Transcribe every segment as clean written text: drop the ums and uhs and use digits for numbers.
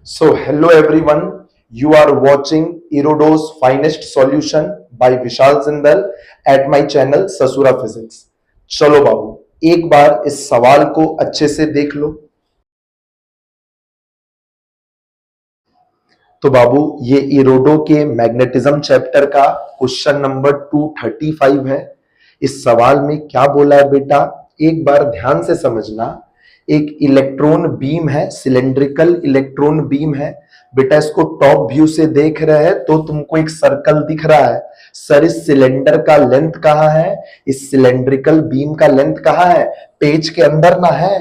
So, hello everyone. You are watching Erodo's Finest Solution by Vishal Zindal at my channel ससुरा physics. चलो बाबू, एक बार इस सवाल को अच्छे से देख लो। तो बाबू, ये इरोडो के मैग्नेटिज्म चैप्टर का क्वेश्चन नंबर 235 है। इस सवाल में क्या बोला है बेटा, एक बार ध्यान से समझना। एक इलेक्ट्रॉन बीम है, सिलेंड्रिकल इलेक्ट्रॉन बीम है बेटा। इसको टॉप व्यू से देख रहे हैं तो तुमको एक सर्कल दिख रहा है। सर, इस सिलेंडर का लेंथ कहाँ है, इस सिलेंड्रिकल बीम का लेंथ कहाँ है? पेज के अंदर ना है,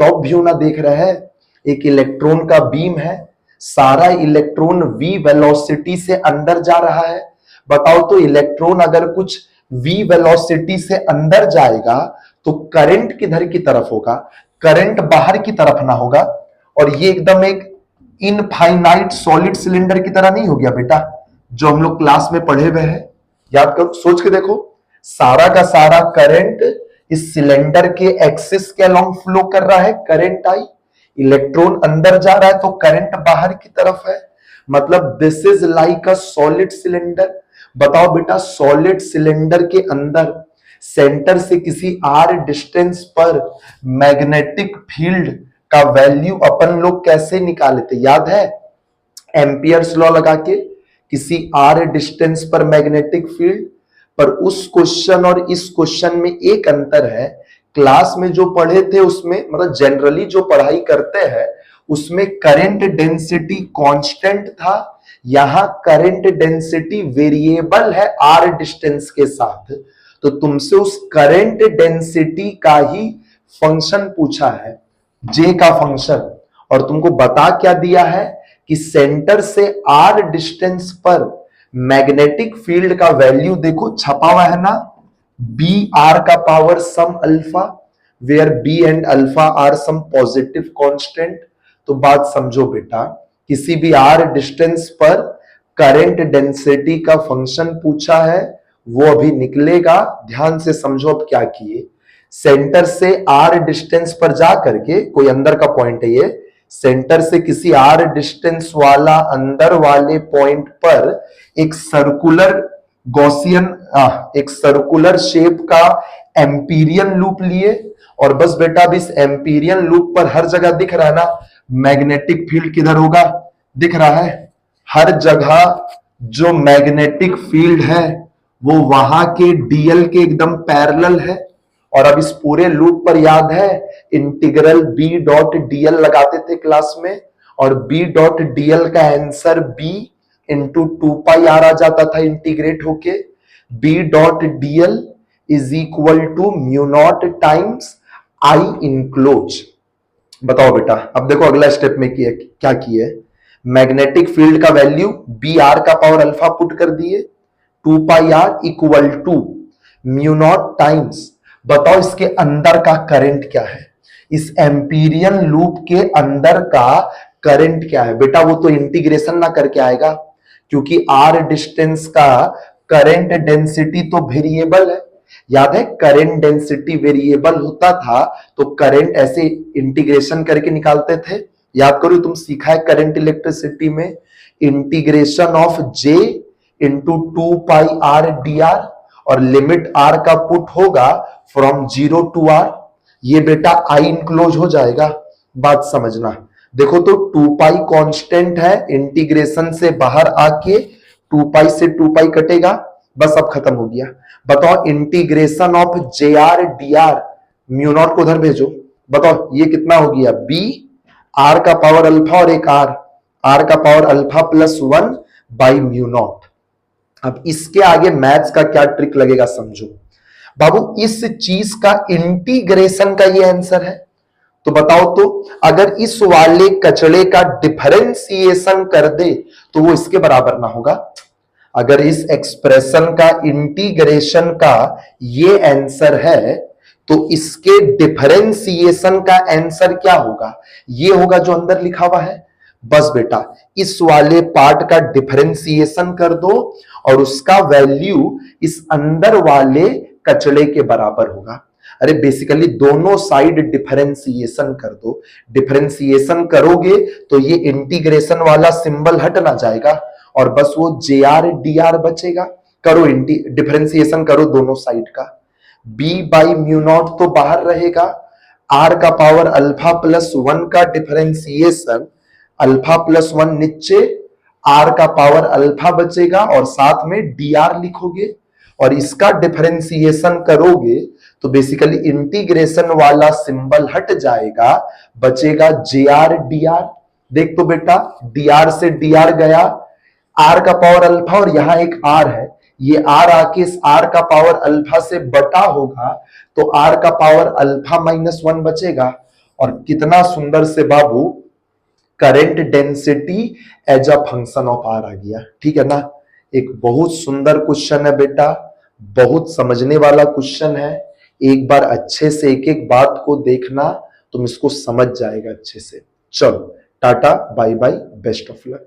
टॉप व्यू ना देख रहे हैं। एक इलेक्ट्रॉन का बीम है, सारा इलेक्ट्रॉन v वेलोसिटी से अंदर जा रहा है। बताओ तो इलेक्ट्रॉन अगर कुछ v वेलोसिटी से अंदर जाएगा तो करंट किधर की तरफ होगा? करंट बाहर की तरफ ना होगा। और ये एकदम एक इनफाइनाइट सॉलिड सिलेंडर की तरह नहीं हो गया बेटा, जो हम लोग क्लास में पढ़े हुए हैं। याद करो, सोच के देखो, सारा का सारा करंट इस सिलेंडर के एक्सिस के अलोंग फ्लो कर रहा है। करंट आई, इलेक्ट्रॉन अंदर जा रहा है तो करंट बाहर की तरफ है। मतलब this is like a solid cylinder. बताओ बेटा, सॉलिड सिलेंडर के अंदर सेंटर से किसी आर डिस्टेंस पर मैग्नेटिक फील्ड का वैल्यू अपन लोग कैसे निकाले थे? याद है? एम्पियर्स लॉ लगा के, किसी आर डिस्टेंस पर मैग्नेटिक फील्ड। पर उस क्वेश्चन और इस क्वेश्चन में एक अंतर है। क्लास में जो पढ़े थे उसमें, मतलब जनरली जो पढ़ाई करते हैं उसमें करंट डेंसिटी कांस्टेंट था। यहां करंट डेंसिटी वेरिएबल है आर डिस्टेंस के साथ। तो तुमसे उस करंट डेंसिटी का ही फंक्शन पूछा है, जे का फंक्शन। और तुमको बता क्या दिया है कि सेंटर से आर डिस्टेंस पर मैग्नेटिक फील्ड का वैल्यू देखो, छपा हुआ है ना, बी आर का power some alpha, where B and alpha are some positive constant. तो बात समझो बेटा, किसी भी आर डिस्टेंस पर करंट डेंसिटी का फंक्शन पूछा है, वो अभी निकलेगा। ध्यान से समझो अब क्या किए। सेंटर से आर डिस्टेंस पर जा करके, कोई अंदर का पॉइंट है ये, सेंटर से किसी आर डिस्टेंस वाला अंदर वाले पॉइंट पर एक सर्कुलर गॉसियन, एक सर्कुलर शेप का एम्पीरियन लूप लिए। और बस बेटा, अब इस एम्पीरियन लूप पर हर जगह दिख रहा है ना मैग्नेटिक फील्ड किधर होगा? दिख रहा है हर जगह। जो मैग्नेटिक फील्ड है वो वहां के डीएल के एकदम पैरेलल है। और अब इस पूरे लूप पर याद है, इंटीग्रल बी डॉट डीएल लगाते थे क्लास में, और बी डॉट डीएल का answer B into 2 pi R आ जाता था इंटीग्रेट होके। B dot dl is equal to mu naught times I enclose. बताओ बेटा, अब देखो अगला स्टेप में क्या किए। मैग्नेटिक फील्ड का वैल्यू बी आर का पावर अल्फा पुट कर दिए, 2 pi R equal to mu naught times. बताओ इसके अंदर का करंट क्या है, इस एम्पीरियन लूप के अंदर का करंट क्या है? बेटा वो तो इंटीग्रेशन ना करके आएगा, क्योंकि आर डिस्टेंस का करंट डेंसिटी तो वेरिएबल है। याद है, करंट डेंसिटी वेरिएबल होता था तो करंट ऐसे इंटीग्रेशन करके निकालते थे। याद करो, तुम सीखा है करंट इलेक्ट्रिसिटी में, integration of J into 2 pi R D R, और लिमिट आर का पुट होगा फ्रॉम 0 टू आर। ये बेटा आई इनक्लोज हो जाएगा। बात समझना, देखो तो 2 पाई कांस्टेंट है, इंटीग्रेशन से बाहर आके 2 पाई से 2 पाई कटेगा, बस अब खत्म हो गया। बताओ integration of J R D R, mu naught को उधर भेजो। बताओ ये कितना हो गया? बी आर का पावर अल्फा और एक आर, आर का power alpha plus 1 by mu naught. अब इसके आगे मैथ्स का क्या ट्रिक लगेगा समझो बाबू। इस चीज का इंटीग्रेशन का ये आंसर है। तो बताओ तो, अगर इस वाले कचड़े का डिफरेंशिएशन कर दे तो वो इसके बराबर ना होगा। अगर इस एक्सप्रेशन का इंटीग्रेशन का ये आंसर है तो इसके डिफरेंशिएशन का आंसर क्या होगा? ये होगा जो अंदर लिखा हुआ है। बस बेटा, इस वाले पार्ट का डिफरेंशिएशन कर दो और उसका वैल्यू इस अंदर वाले कचड़े के बराबर होगा। अरे बेसिकली दोनों साइड डिफरेंशिएशन कर दो। डिफरेंशिएशन करोगे तो ये इंटीग्रेशन वाला सिंबल हट ना जाएगा और बस वो जे आर डी आर बचेगा। करो डिफरेंशिएशन करो दोनों साइड का। बी बाई म्यू नॉट तो बाहर रहेगा, आर का पावर अल्फा प्लस वन का डिफरेंशिएशन, अल्फा प्लस वन नीचे, आर का पावर अल्फा बचेगा और साथ में डी आर लिखोगे और इसका डिफरेंशिएशन करोगे तो बेसिकली इंटीग्रेशन वाला सिंबल हट जाएगा, बचेगा जे आर डी आर। देख तो बेटा डी आर से डी आर गया, आर का पावर अल्फा और यहां एक आर है, ये आर आके इस आर का पावर अल्फा से बटा होगा तो आर का पावर अल्फा माइनस वन बचेगा। और कितना सुंदर से बाबू current density as a function of R आ गया। ठीक है ना, एक बहुत सुंदर क्वेश्चन है बेटा, बहुत समझने वाला क्वेश्चन है। एक बार अच्छे से एक एक बात को देखना, तुम इसको समझ जाएगा अच्छे से। चलो tata bye bye, best of luck.